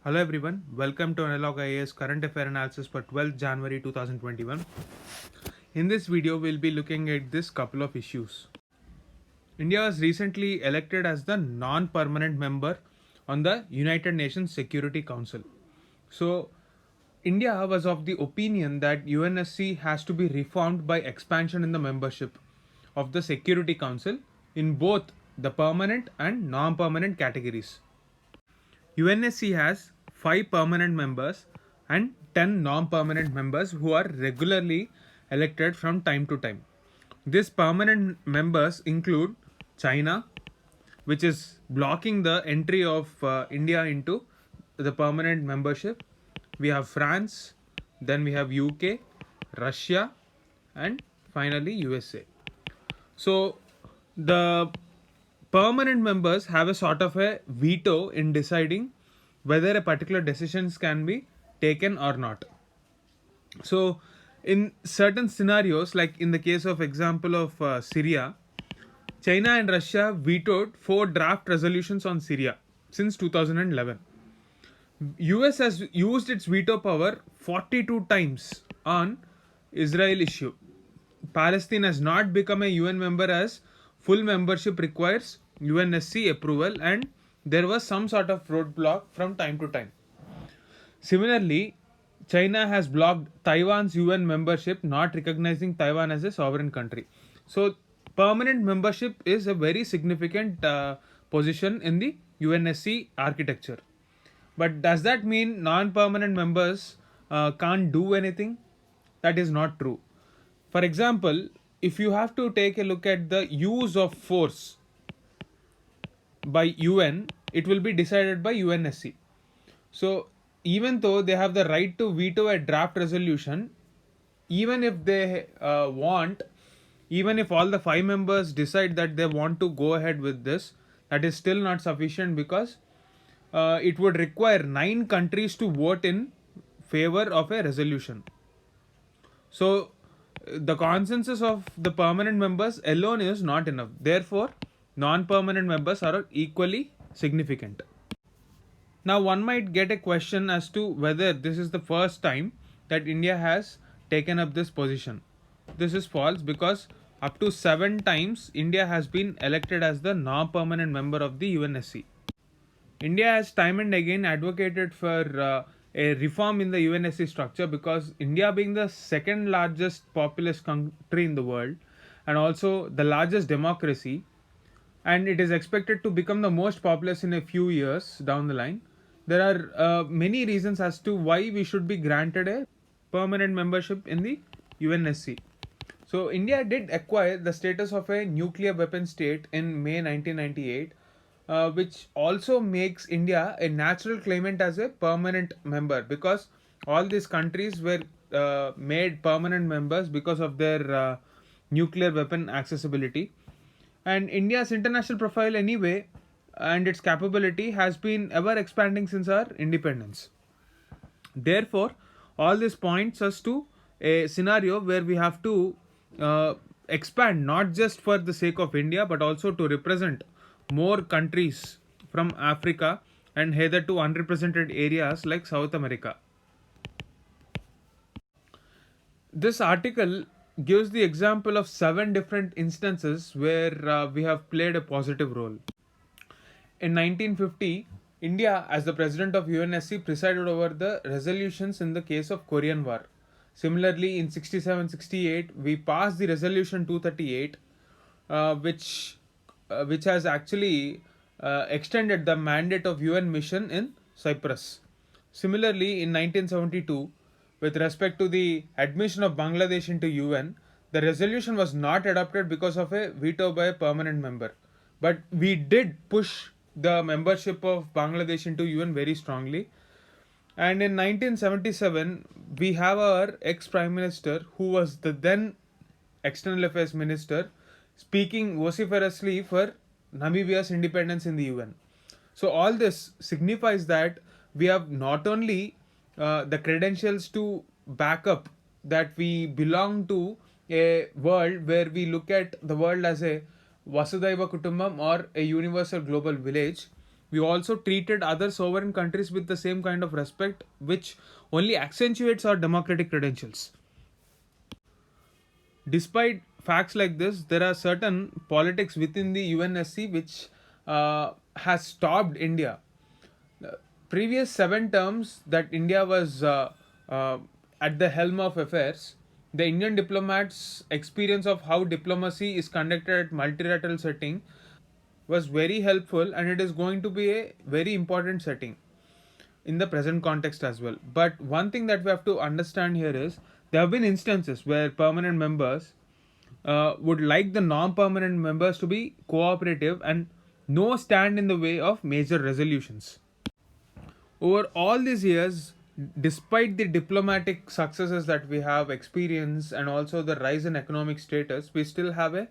Hello everyone, welcome to Analog IAS Current Affair Analysis for 12th January 2021. In this video, we'll be looking at this couple of issues. India was recently elected as the non-permanent member on the United Nations Security Council. So, India was of the opinion that UNSC has to be reformed by expansion in the membership of the Security Council in both the permanent and non-permanent categories. UNSC has 5 permanent members and 10 non permanent members who are regularly elected from time to time. These permanent members include China, which is blocking the entry of India into the permanent membership. We have France, then we have UK, Russia, and finally USA. So the permanent members have a sort of a veto in deciding whether a particular decisions can be taken or not. So in certain scenarios, like in the case of example of Syria, China and Russia vetoed 4 draft resolutions on Syria since 2011. US has used its veto power 42 times on Israel issue. Palestine has not become a UN member as full membership requires UNSC approval, and there was some sort of roadblock from time to time. Similarly, China has blocked Taiwan's UN membership, not recognizing Taiwan as a sovereign country. So, permanent membership is a very significant position in the UNSC architecture. But does that mean non permanent members can't do anything? That is not true. For example, if you have to take a look at the use of force by UN, it will be decided by UNSC. So, even though they have the right to veto a draft resolution, even if they want, even if all the 5 members decide that they want to go ahead with this, that is still not sufficient because it would require 9 countries to vote in favor of a resolution. So, the consensus of the permanent members alone is not enough. Therefore, non permanent members are equally significant. Now, one might get a question as to whether this is the first time that India has taken up this position. This is false because up to 7 times India has been elected as the non permanent member of the UNSC. India has time and again advocated for a reform in the UNSC structure because India, being the second largest populous country in the world and also the largest democracy, and it is expected to become the most populous in a few years down the line, there are many reasons as to why we should be granted a permanent membership in the UNSC. So, India did acquire the status of a nuclear weapon state in May 1998, which also makes India a natural claimant as a permanent member because all these countries were made permanent members because of their nuclear weapon accessibility. And India's international profile, anyway, and its capability has been ever expanding since our independence. Therefore, all this points us to a scenario where we have to expand not just for the sake of India but also to represent more countries from Africa and hitherto unrepresented areas like South America. This article gives the example of 7 different instances where we have played a positive role. In 1950, India, as the president of UNSC, presided over the resolutions in the case of Korean War. Similarly, in 67-68, we passed the resolution 238, which has actually extended the mandate of UN mission in Cyprus. Similarly, in 1972, with respect to the admission of Bangladesh into UN, the resolution was not adopted because of a veto by a permanent member. But we did push the membership of Bangladesh into UN very strongly. And in 1977, we have our ex Prime Minister, who was the then External Affairs Minister, speaking vociferously for Namibia's independence in the UN. So, all this signifies that we have not only the credentials to back up that we belong to a world where we look at the world as a Vasudhaiva Kutumbam or a universal global village. we also treated other sovereign countries with the same kind of respect, which only accentuates our democratic credentials. Despite facts like this, there are certain politics within the UNSC which has stopped India. The previous 7 terms that India was uh, at the helm of affairs, the Indian diplomats' experience of how diplomacy is conducted at multilateral setting was very helpful, and it is going to be a very important setting in the present context as well. But one thing that we have to understand here is there have been instances where permanent members would like the non-permanent members to be cooperative and no stand in the way of major resolutions. Over all these years, despite the diplomatic successes that we have experienced and also the rise in economic status, we still have a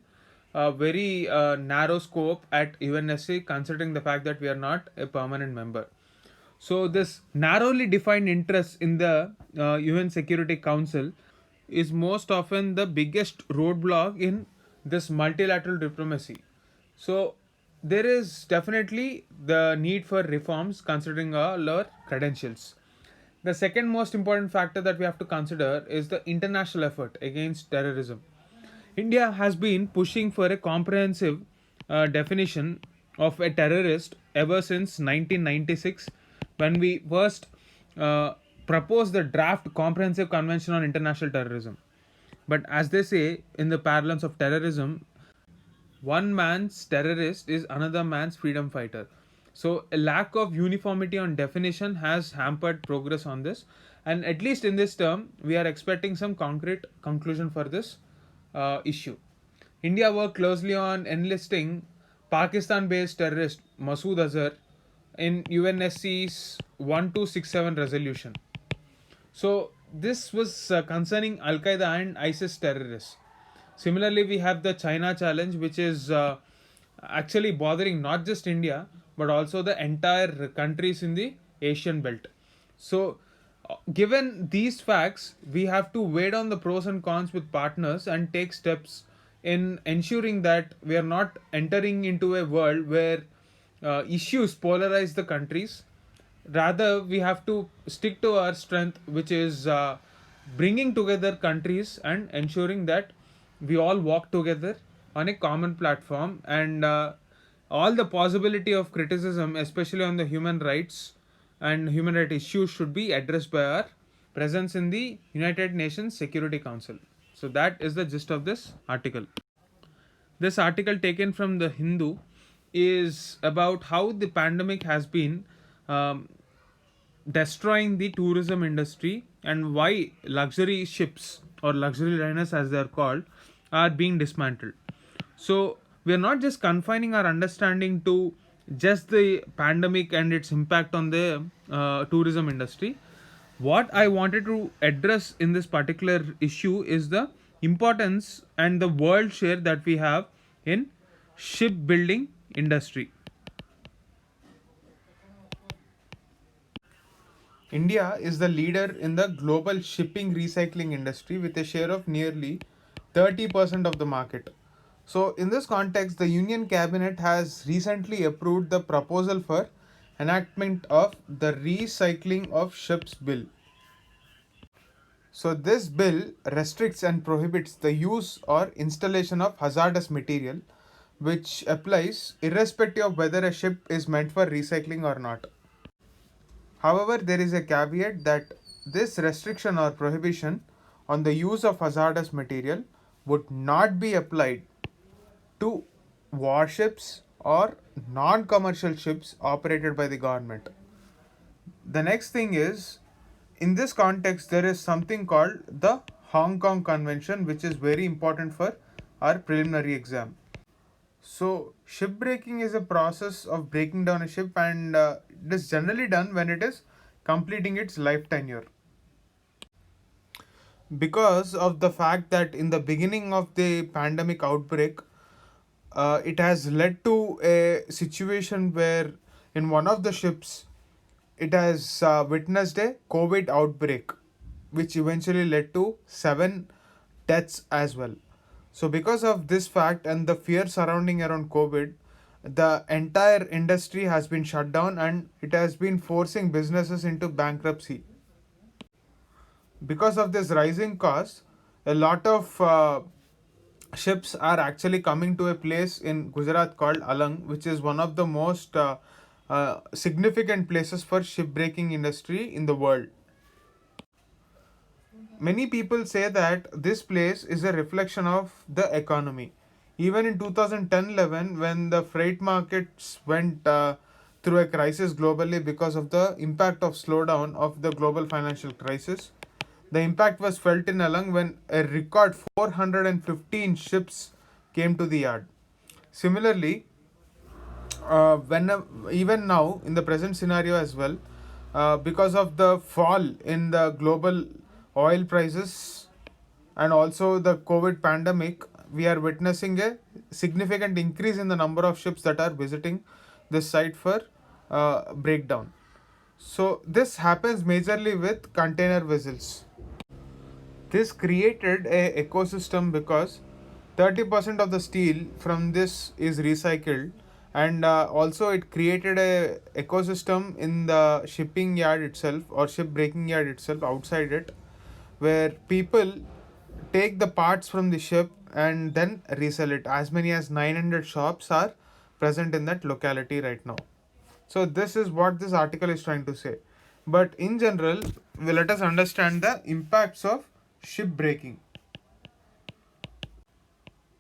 very narrow scope at UNSC, considering the fact that we are not a permanent member. So, this narrowly defined interest in the UN Security Council is most often the biggest roadblock in this multilateral diplomacy. So, there is definitely the need for reforms considering all our credentials. The second most important factor that we have to consider is the international effort against terrorism. India has been pushing for a comprehensive definition of a terrorist ever since 1996, when we first uh, proposed the draft Comprehensive Convention on International Terrorism. But as they say, in the parlance of terrorism, one man's terrorist is another man's freedom fighter. So, a lack of uniformity on definition has hampered progress on this, and at least in this term, we are expecting some concrete conclusion for this issue. India worked closely on enlisting Pakistan based terrorist Masood Azhar in UNSC's 1267 resolution. So this was concerning Al Qaeda and ISIS terrorists. Similarly, we have the China challenge, which is actually bothering not just India but also the entire countries in the Asian belt. So, given these facts, we have to weigh down the pros and cons with partners and take steps in ensuring that we are not entering into a world where issues polarize the countries. Rather, we have to stick to our strength, which is bringing together countries and ensuring that we all walk together on a common platform, and all the possibility of criticism, especially on the human rights and human rights issues, should be addressed by our presence in the United Nations Security Council. So that is the gist of this article. This article, taken from the Hindu, is about how the pandemic has been destroying the tourism industry and why luxury ships, or luxury liners as they are called, are being dismantled. So we are not just confining our understanding to just the pandemic and its impact on the tourism industry. What I wanted to address in this particular issue is the importance and the world share that we have in shipbuilding industry. India is the leader in the global shipping recycling industry with a share of nearly 30% of the market. So, in this context, the Union Cabinet has recently approved the proposal for enactment of the Recycling of Ships Bill. So, this bill restricts and prohibits the use or installation of hazardous material, which applies irrespective of whether a ship is meant for recycling or not. However, there is a caveat that this restriction or prohibition on the use of hazardous material would not be applied to warships or non commercial ships operated by the government. The next thing is, in this context, there is something called the Hong Kong Convention, which is very important for our preliminary exam. So, shipbreaking is a process of breaking down a ship, and it is generally done when it is completing its life tenure. Because of the fact that in the beginning of the pandemic outbreak, it has led to a situation where in one of the ships it has witnessed a COVID outbreak, which eventually led to 7 deaths as well. So, because of this fact and the fear surrounding around COVID, the entire industry has been shut down and it has been forcing businesses into bankruptcy. Because of this rising cost, a lot of ships are actually coming to a place in Gujarat called Alang, which is one of the most significant places for shipbreaking industry in the world. Many people say that this place is a reflection of the economy. Even in 2010-11, when the freight markets went through a crisis globally because of the impact of slowdown of the global financial crisis, the impact was felt in Alang when a record 415 ships came to the yard. Similarly, when even now in the present scenario as well, because of the fall in the global oil prices and also the COVID pandemic, we are witnessing a significant increase in the number of ships that are visiting this site for breakdown. So this happens majorly with container vessels. This created a ecosystem because 30% of the steel from this is recycled, and also it created a ecosystem in the shipping yard itself or ship breaking yard itself outside it, where people take the parts from the ship and then resell it. As many as 900 shops are present in that locality right now. So this is what this article is trying to say. But in general, let us understand the impacts of ship breaking.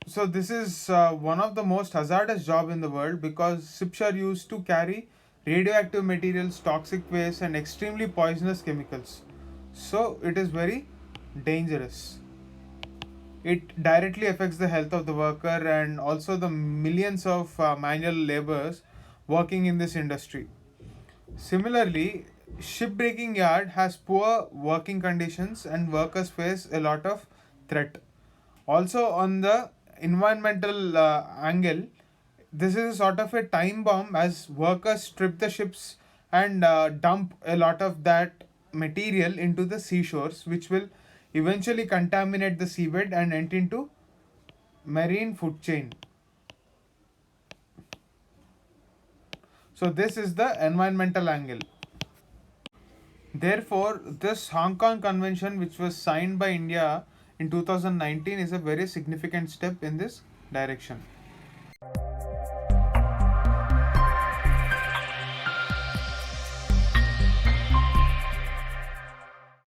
So this is one of the most hazardous job in the world because ships are used to carry radioactive materials, toxic waste, and extremely poisonous chemicals. So it is very dangerous. It directly affects the health of the worker and also the millions of manual laborers working in this industry. Similarly, shipbreaking yard has poor working conditions and workers face a lot of threat. Also on the environmental angle, this is a sort of a time bomb as workers strip the ships and dump a lot of that material into the seashores, which will eventually contaminate the seabed and enter into marine food chain. So this is the environmental angle. Therefore, this Hong Kong Convention, which was signed by India in 2019, is a very significant step in this direction.